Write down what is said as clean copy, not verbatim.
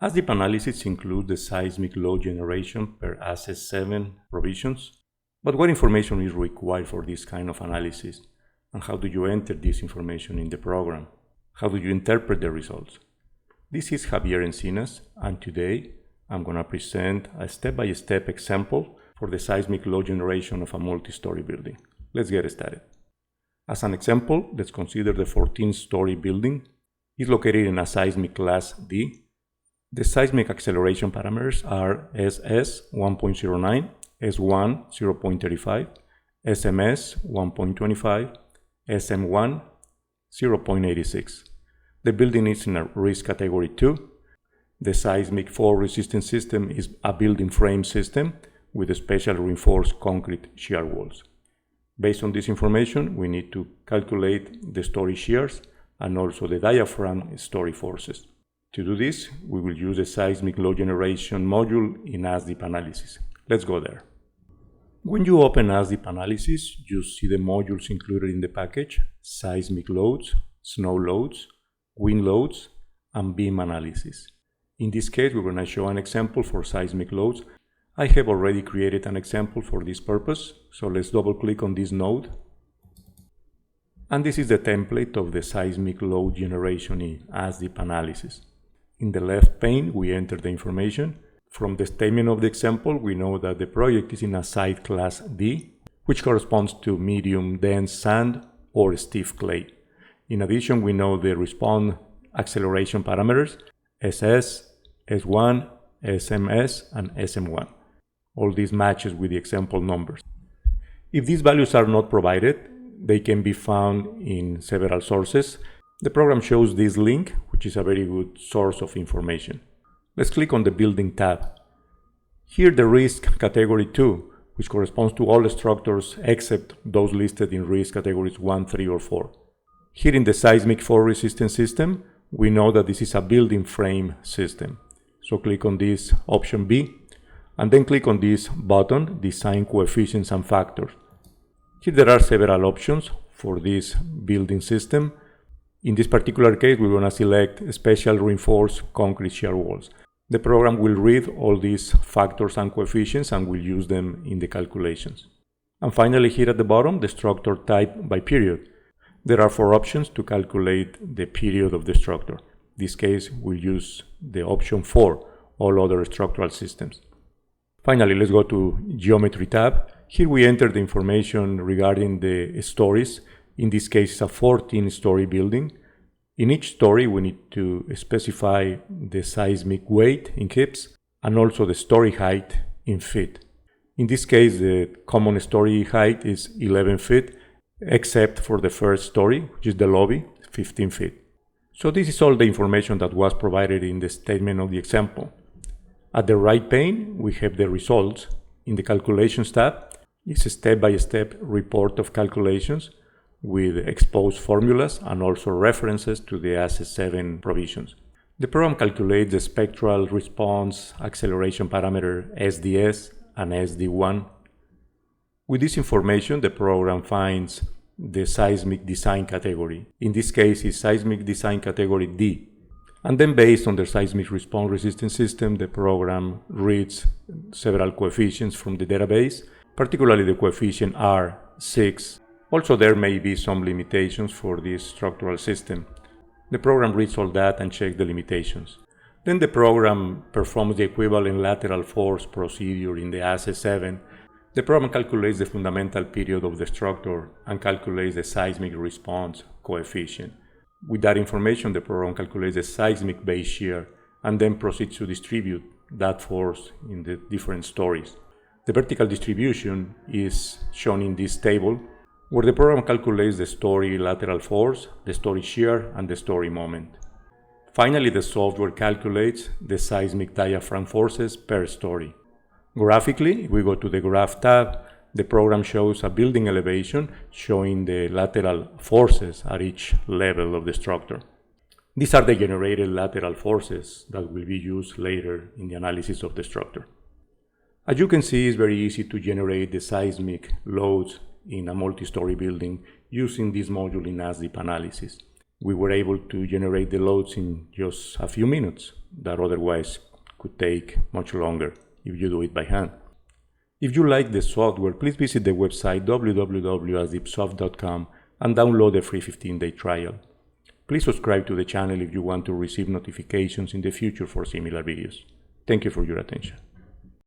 ASDIP analysis includes the seismic load generation per ASCE 7 provisions. But what information is required for this kind of analysis? And how do you enter this information in the program? How do you interpret the results? This is Javier Encinas, and today I'm going to present a step-by-step example for the seismic load generation of a multi-story building. Let's get started. As an example, let's consider the 14-story building. It's located in a seismic class D. The seismic acceleration parameters are SS 1.09, S1 0.35, SMS 1.25, SM1 0.86. The building is in a risk category 2. The seismic fall resistance system is a building frame system with special reinforced concrete shear walls. Based on this information, we need to calculate the story shears and also the diaphragm story forces. To do this, we will use the seismic load generation module in ASDIP analysis. Let's go there. When you open ASDIP analysis, you see the modules included in the package: seismic loads, snow loads, wind loads, and beam analysis. In this case, we're going to show an example for seismic loads. I have already created an example for this purpose, so let's double click on this node. And this is the template of the seismic load generation in ASDIP analysis. In the left pane, we enter the information. From the statement of the example, we know that the project is in a site class D, which corresponds to medium dense sand or stiff clay. In addition, we know the response acceleration parameters: SS, S1, SMS, and SM1. All these matches with the example numbers. If these values are not provided, they can be found in several sources. The program shows this link, which is a very good source of information. Let's click on the Building tab. Here the risk category 2, which corresponds to all structures except those listed in risk categories 1, 3, or 4. Here in the seismic fall resistance system, we know that this is a building frame system. So click on this option B, and then click on this button, Design Coefficients and Factors. Here there are several options for this building system. In this particular case, we're going to select special reinforced concrete shear walls. The program will read all these factors and coefficients and will use them in the calculations. And finally, here at the bottom, the structure type by period. There are 4 options to calculate the period of the structure. In this case, we'll use the option 4, all other structural systems. Finally, let's go to Geometry tab. Here we enter the information regarding the stories. In this case, it's a 14-story building. In each story, we need to specify the seismic weight in kips and also the story height in feet. In this case, the common story height is 11 feet, except for the first story, which is the lobby, 15 feet. So this is all the information that was provided in the statement of the example. At the right pane, we have the results. In the Calculations tab, it's a step-by-step report of calculations with exposed formulas and also references to the ASCE 7 provisions. The program calculates the spectral response acceleration parameter SDS and SD1. With this information, the program finds the seismic design category. In this case, it's seismic design category D. And then based on the seismic response resistance system, the program reads several coefficients from the database, particularly the coefficient R6. Also, there may be some limitations for this structural system. The program reads all that and checks the limitations. Then the program performs the equivalent lateral force procedure in the ASCE 7. The program calculates the fundamental period of the structure and calculates the seismic response coefficient. With that information, the program calculates the seismic base shear and then proceeds to distribute that force in the different stories. The vertical distribution is shown in this table, where the program calculates the story lateral force, the story shear, and the story moment. Finally, the software calculates the seismic diaphragm forces per story. Graphically, if we go to the Graph tab, the program shows a building elevation showing the lateral forces at each level of the structure. These are the generated lateral forces that will be used later in the analysis of the structure. As you can see, it's very easy to generate the seismic loads in a multi-story building using this module in ASDIP analysis. We were able to generate the loads in just a few minutes that otherwise could take much longer if you do it by hand. If you like the software, please visit the website www.asdipsoft.com and download the free 15-day trial. Please subscribe to the channel if you want to receive notifications in the future for similar videos. Thank you for your attention.